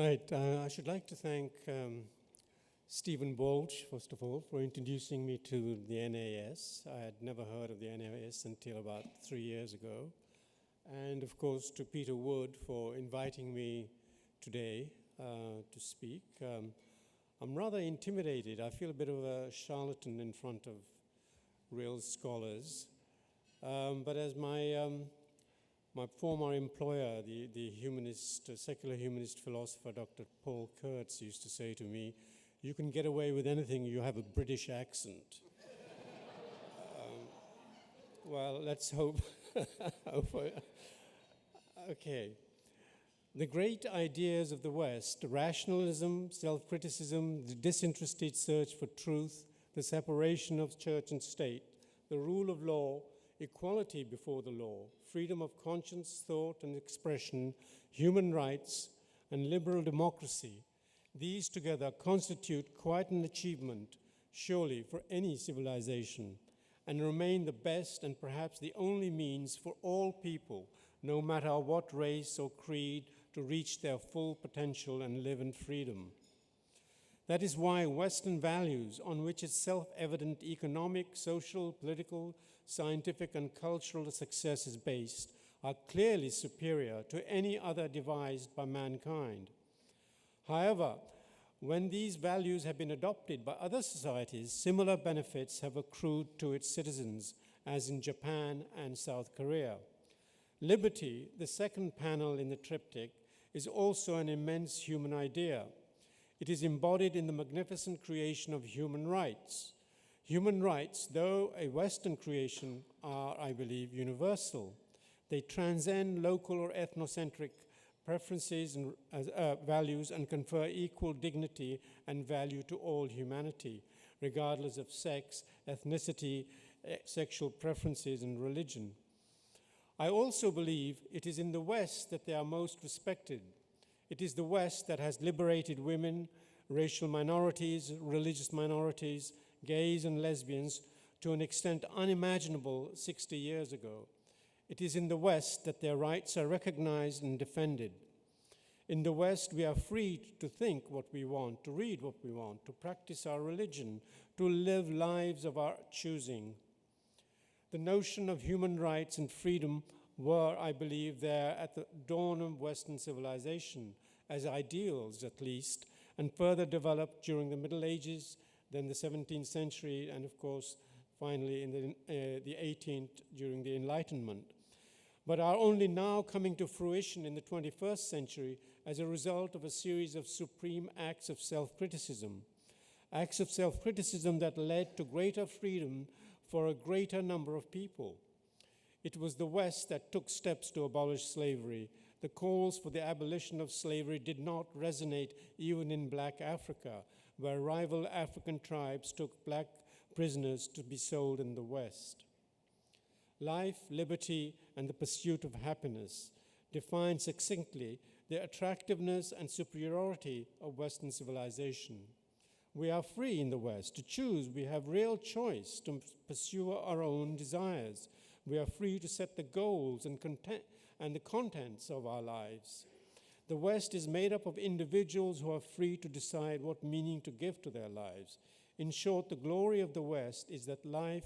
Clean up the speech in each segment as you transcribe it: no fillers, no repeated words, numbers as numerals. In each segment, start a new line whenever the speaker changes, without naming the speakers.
Right. I should like to thank Stephen Balch, first of all, for introducing me to the NAS. I had never heard of the NAS until about 3 years ago. And, of course, to Peter Wood for inviting me today to speak. I'm rather intimidated. I feel a bit of a charlatan in front of real scholars. But as my former employer, the secular humanist philosopher, Dr. Paul Kurtz, used to say to me, "You can get away with anything, you have a British accent." Well, let's hope. Okay. The great ideas of the West, rationalism, self-criticism, the disinterested search for truth, the separation of church and state, the rule of law, equality before the law, freedom of conscience, thought, and expression, human rights, and liberal democracy, these together constitute quite an achievement, surely, for any civilization, and remain the best and perhaps the only means for all people, no matter what race or creed, to reach their full potential and live in freedom. That is why Western values, on which its self-evident economic, social, political, scientific, and cultural success is based, are clearly superior to any other devised by mankind. However, when these values have been adopted by other societies, similar benefits have accrued to its citizens, as in Japan and South Korea. Liberty, the second panel in the triptych, is also an immense human idea. It is embodied in the magnificent creation of human rights. Human rights, though a Western creation, are, I believe, universal. They transcend local or ethnocentric preferences and values and confer equal dignity and value to all humanity, regardless of sex, ethnicity, sexual preferences, and religion. I also believe it is in the West that they are most respected. It is the West that has liberated women, racial minorities, religious minorities, gays and lesbians to an extent unimaginable 60 years ago. It is in the West that their rights are recognized and defended. In the West, we are free to think what we want, to read what we want, to practice our religion, to live lives of our choosing. The notion of human rights and freedom were, I believe, there at the dawn of Western civilization, as ideals at least, and further developed during the Middle Ages, then the 17th century, and of course, finally in the 18th during the Enlightenment, but are only now coming to fruition in the 21st century as a result of a series of supreme acts of self-criticism that led to greater freedom for a greater number of people. It was the West that took steps to abolish slavery. The calls for the abolition of slavery did not resonate even in Black Africa, where rival African tribes took Black prisoners to be sold in the West. Life, liberty, and the pursuit of happiness define succinctly the attractiveness and superiority of Western civilization. We are free in the West to choose. We have real choice to pursue our own desires. We are free to set the goals and the contents of our lives. The West is made up of individuals who are free to decide what meaning to give to their lives. In short, the glory of the West is that life,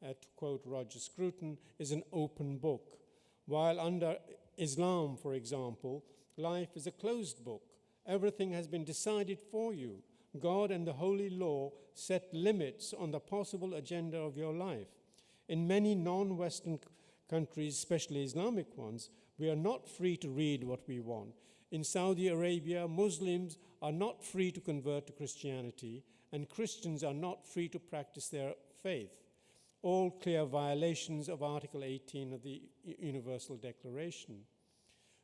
to quote Roger Scruton, is an open book. While under Islam, for example, life is a closed book. Everything has been decided for you. God and the holy law set limits on the possible agenda of your life. In many non-Western countries, especially Islamic ones, we are not free to read what we want. In Saudi Arabia, Muslims are not free to convert to Christianity, and Christians are not free to practice their faith. All clear violations of Article 18 of the Universal Declaration.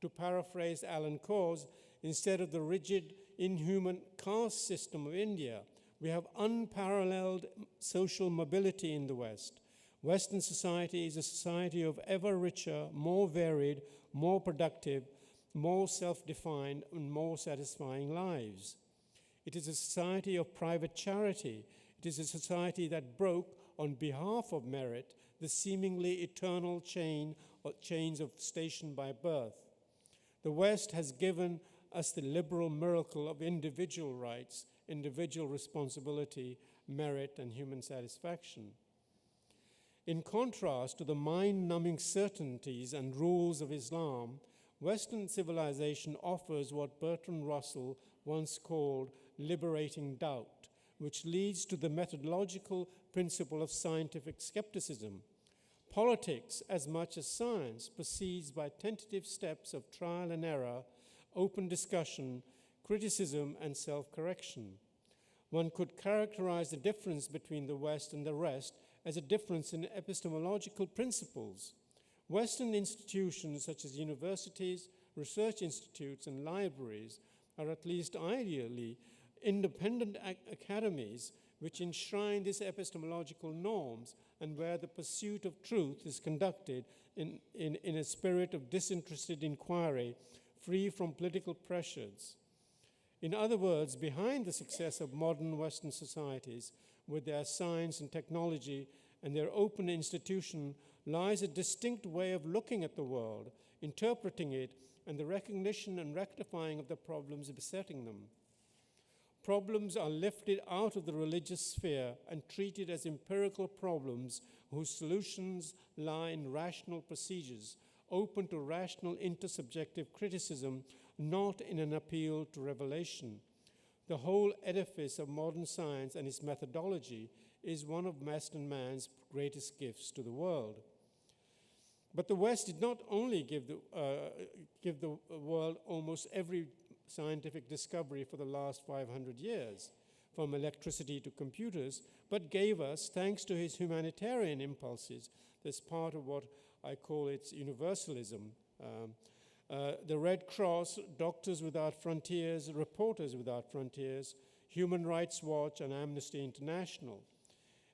To paraphrase Alan Kors, instead of the rigid, inhuman caste system of India, we have unparalleled social mobility in the West. Western society is a society of ever richer, more varied, more productive, more self-defined, and more satisfying lives. It is a society of private charity. It is a society that broke, on behalf of merit, the seemingly eternal chains of station by birth. The West has given as the liberal miracle of individual rights, individual responsibility, merit, and human satisfaction. In contrast to the mind-numbing certainties and rules of Islam, Western civilization offers what Bertrand Russell once called liberating doubt, which leads to the methodological principle of scientific skepticism. Politics, as much as science, proceeds by tentative steps of trial and error, open discussion, criticism, and self-correction. One could characterize the difference between the West and the rest as a difference in epistemological principles. Western institutions such as universities, research institutes, and libraries are at least ideally independent academies which enshrine these epistemological norms and where the pursuit of truth is conducted in a spirit of disinterested inquiry, free from political pressures. In other words, behind the success of modern Western societies, with their science and technology and their open institution, lies a distinct way of looking at the world, interpreting it, and the recognition and rectifying of the problems besetting them. Problems are lifted out of the religious sphere and treated as empirical problems whose solutions lie in rational procedures, open to rational intersubjective criticism, not in an appeal to revelation. The whole edifice of modern science and its methodology is one of Western man's greatest gifts to the world. But the West did not only give the world almost every scientific discovery for the last 500 years, from electricity to computers, but gave us, thanks to his humanitarian impulses, that's part of what I call its universalism, the Red Cross, Doctors Without Frontiers, Reporters Without Frontiers, Human Rights Watch, and Amnesty International.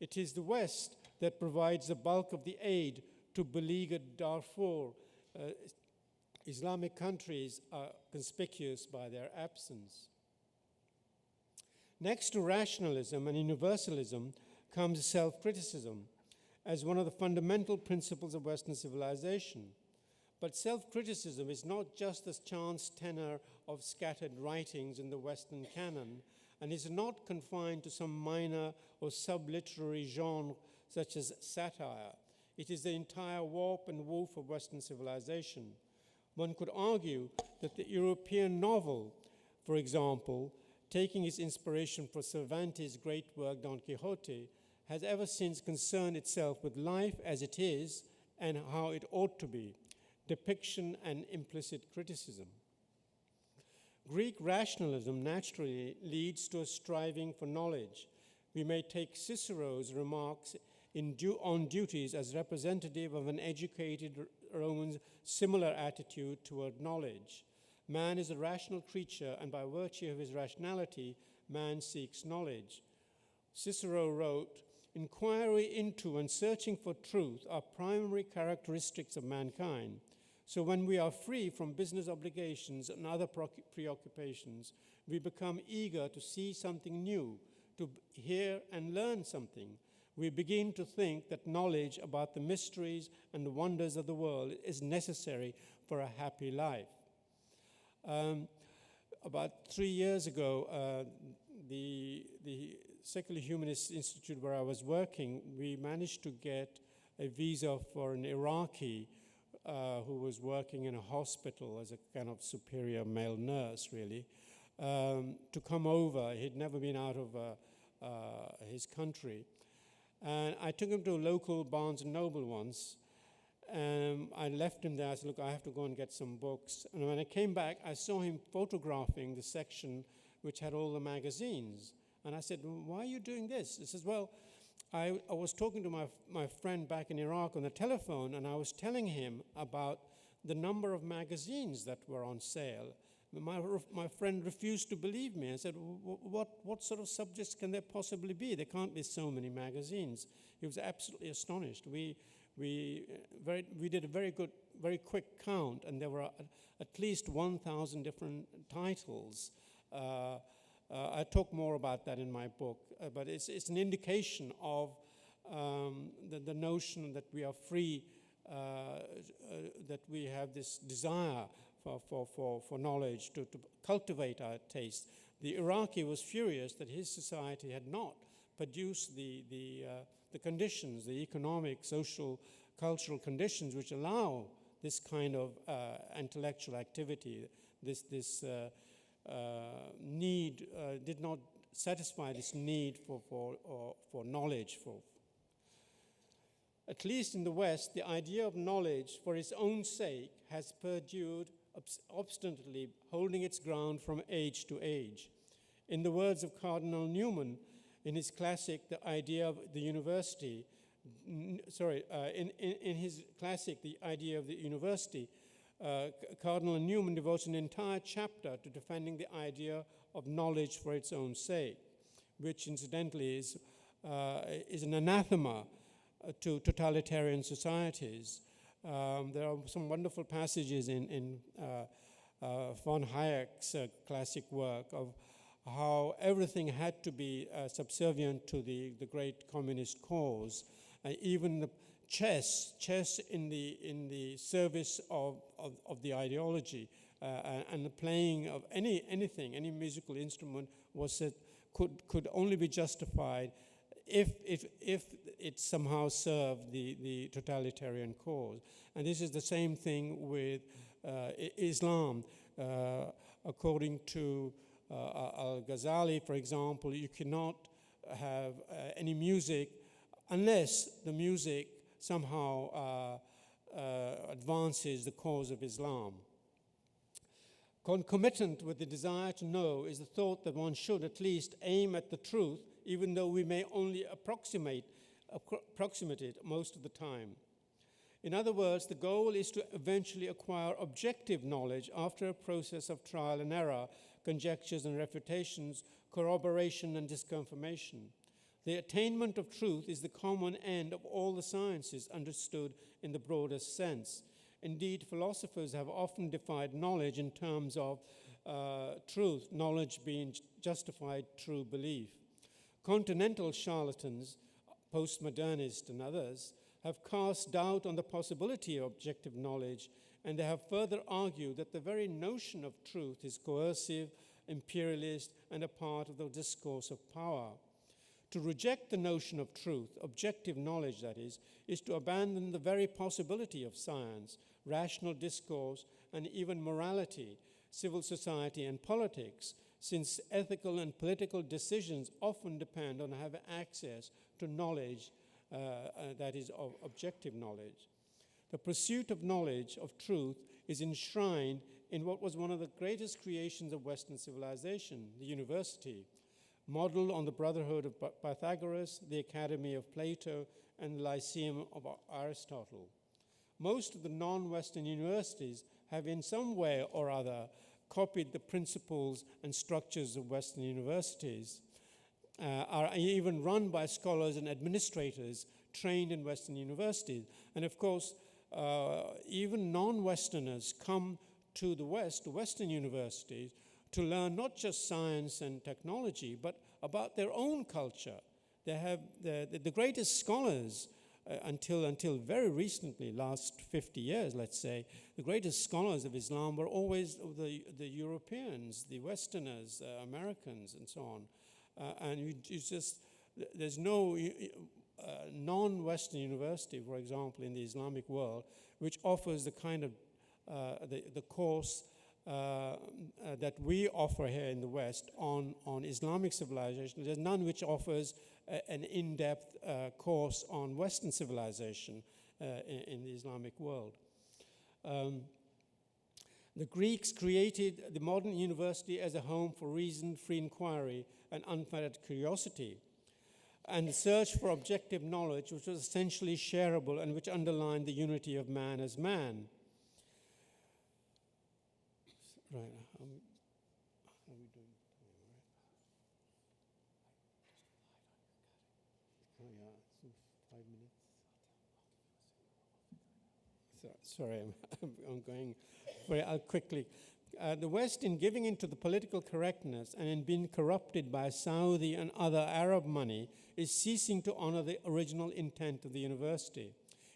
It is the West that provides the bulk of the aid to beleaguered Darfur. Islamic countries are conspicuous by their absence. Next to rationalism and universalism comes self-criticism as one of the fundamental principles of Western civilization. But self-criticism is not just the chance tenor of scattered writings in the Western canon, and is not confined to some minor or sub-literary genre such as satire. It is the entire warp and woof of Western civilization. One could argue that the European novel, for example, taking its inspiration from Cervantes' great work Don Quixote, has ever since concerned itself with life as it is and how it ought to be, depiction and implicit criticism. Greek rationalism naturally leads to a striving for knowledge. We may take Cicero's remarks on duties as representative of an educated Roman's similar attitude toward knowledge. Man is a rational creature, and by virtue of his rationality, man seeks knowledge. Cicero wrote, "Inquiry into and searching for truth are primary characteristics of mankind. So when we are free from business obligations and other preoccupations, we become eager to see something new, to hear and learn something. We begin to think that knowledge about the mysteries and the wonders of the world is necessary for a happy life." About 3 years ago, the Secular Humanist Institute where I was working, we managed to get a visa for an Iraqi who was working in a hospital as a kind of superior male nurse, really, to come over. He'd never been out of his country. And I took him to a local Barnes & Noble once, and I left him there. I said, "Look, I have to go and get some books." And when I came back, I saw him photographing the section which had all the magazines. And I said, "Why are you doing this?" He says, "Well, I was talking to my friend back in Iraq on the telephone, and I was telling him about the number of magazines that were on sale. My friend refused to believe me. I said, what sort of subjects can there possibly be? There can't be so many magazines." He was absolutely astonished. We did a very quick count, and there were at least 1,000 different titles. I talk more about that in my book, but it's an indication of the notion that we are free, that we have this desire for knowledge, to cultivate our taste. The Iraqi was furious that his society had not produced the conditions, the economic, social, cultural conditions which allow this kind of intellectual activity. This need did not satisfy this need for knowledge. At least in the West, the idea of knowledge for its own sake has perdured obstinately, holding its ground from age to age. In the words of Cardinal Newman, in his classic, The Idea of the University, in his classic, The Idea of the University, Cardinal Newman devotes an entire chapter to defending the idea of knowledge for its own sake, which incidentally is an anathema to totalitarian societies. There are some wonderful passages in von Hayek's classic work of how everything had to be subservient to the great communist cause. Even the chess in the service of the ideology, and the playing of any musical instrument could only be justified if it somehow served the totalitarian cause. And this is the same thing with Islam. According to Al-Ghazali, for example, you cannot have any music unless the music somehow advances the cause of Islam. Concomitant with the desire to know is the thought that one should at least aim at the truth, even though we may only approximate it most of the time. In other words, the goal is to eventually acquire objective knowledge after a process of trial and error, conjectures and refutations, corroboration and disconfirmation. The attainment of truth is the common end of all the sciences understood in the broadest sense. Indeed, philosophers have often defined knowledge in terms of truth, knowledge being justified true belief. Continental charlatans, postmodernists and others, have cast doubt on the possibility of objective knowledge, and they have further argued that the very notion of truth is coercive, imperialist, and a part of the discourse of power. To reject the notion of truth, objective knowledge that is to abandon the very possibility of science, rational discourse, and even morality, civil society, and politics, since ethical and political decisions often depend on having access to knowledge that is of objective knowledge. The pursuit of knowledge, of truth, is enshrined in what was one of the greatest creations of Western civilization, the university, modeled on the Brotherhood of Pythagoras, the Academy of Plato, and the Lyceum of Aristotle. Most of the non-Western universities have in some way or other copied the principles and structures of Western universities, are even run by scholars and administrators trained in Western universities. And of course, even non-Westerners come to the West, to Western universities, to learn not just science and technology, but about their own culture. They have the greatest scholars until very recently, last 50 years, let's say, the greatest scholars of Islam were always the Europeans, the Westerners, Americans, and so on. There's no non-Western university, for example, in the Islamic world, which offers the kind of the course that we offer here in the West on Islamic civilization. There's none which offers an in-depth course on Western civilization in the Islamic world. The Greeks created the modern university as a home for reason, free inquiry, and unfettered curiosity, and the search for objective knowledge, which was essentially shareable and which underlined the unity of man as man. Right, how are we doing? Oh yeah, 5 minutes. Sorry, I'm going very quickly. The West, in giving into the political correctness and in being corrupted by Saudi and other Arab money, is ceasing to honor the original intent of the university.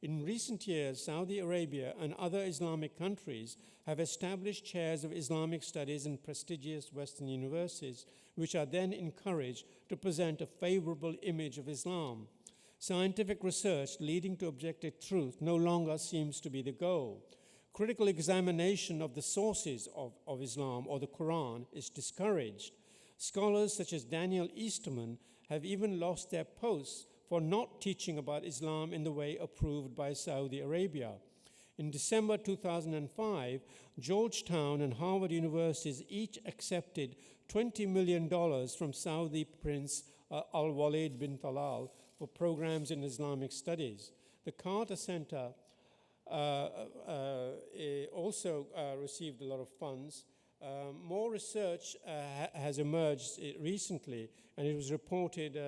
In recent years, Saudi Arabia and other Islamic countries have established chairs of Islamic studies in prestigious Western universities, which are then encouraged to present a favorable image of Islam. Scientific research leading to objective truth no longer seems to be the goal. Critical examination of the sources of Islam or the Quran is discouraged. Scholars such as Daniel Easterman have even lost their posts for not teaching about Islam in the way approved by Saudi Arabia. In December 2005, Georgetown and Harvard universities each accepted $20 million from Saudi Prince Al-Walid bin Talal for programs in Islamic studies. The Carter Center also received a lot of funds. More research has emerged recently, and it was reported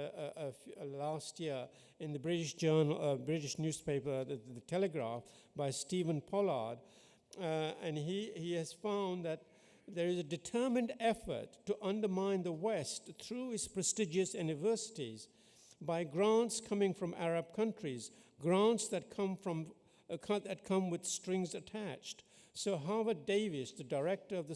last year in the British newspaper, the Telegraph, by Stephen Pollard, and he has found that there is a determined effort to undermine the West through its prestigious universities by grants coming from Arab countries, grants that come with strings attached. So Harvard Davis, the director of the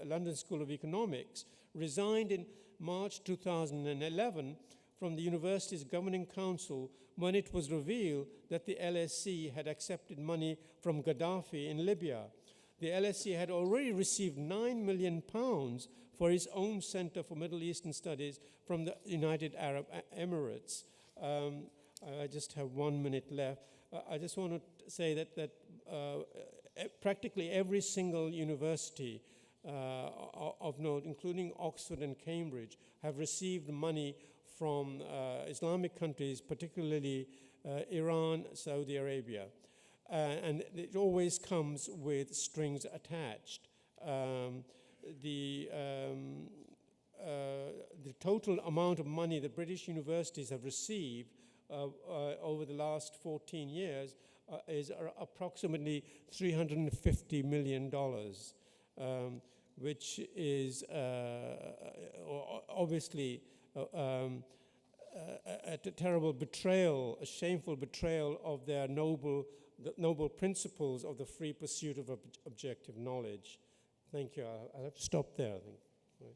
London School of Economics, resigned in March 2011 from the university's governing council when it was revealed that the LSE had accepted money from Gaddafi in Libya. The LSE had already received £9 million for its own Center for Middle Eastern Studies from the United Arab Emirates. I just have 1 minute left. I just want to say that practically every single university of note, including Oxford and Cambridge, have received money from Islamic countries, particularly Iran, Saudi Arabia. And it always comes with strings attached. The total amount of money that British universities have received over the last 14 years is approximately $350 million, which is obviously a terrible betrayal, a shameful betrayal of their noble principles of the free pursuit of objective knowledge. Thank you. I'll have to stop there, I think. Right.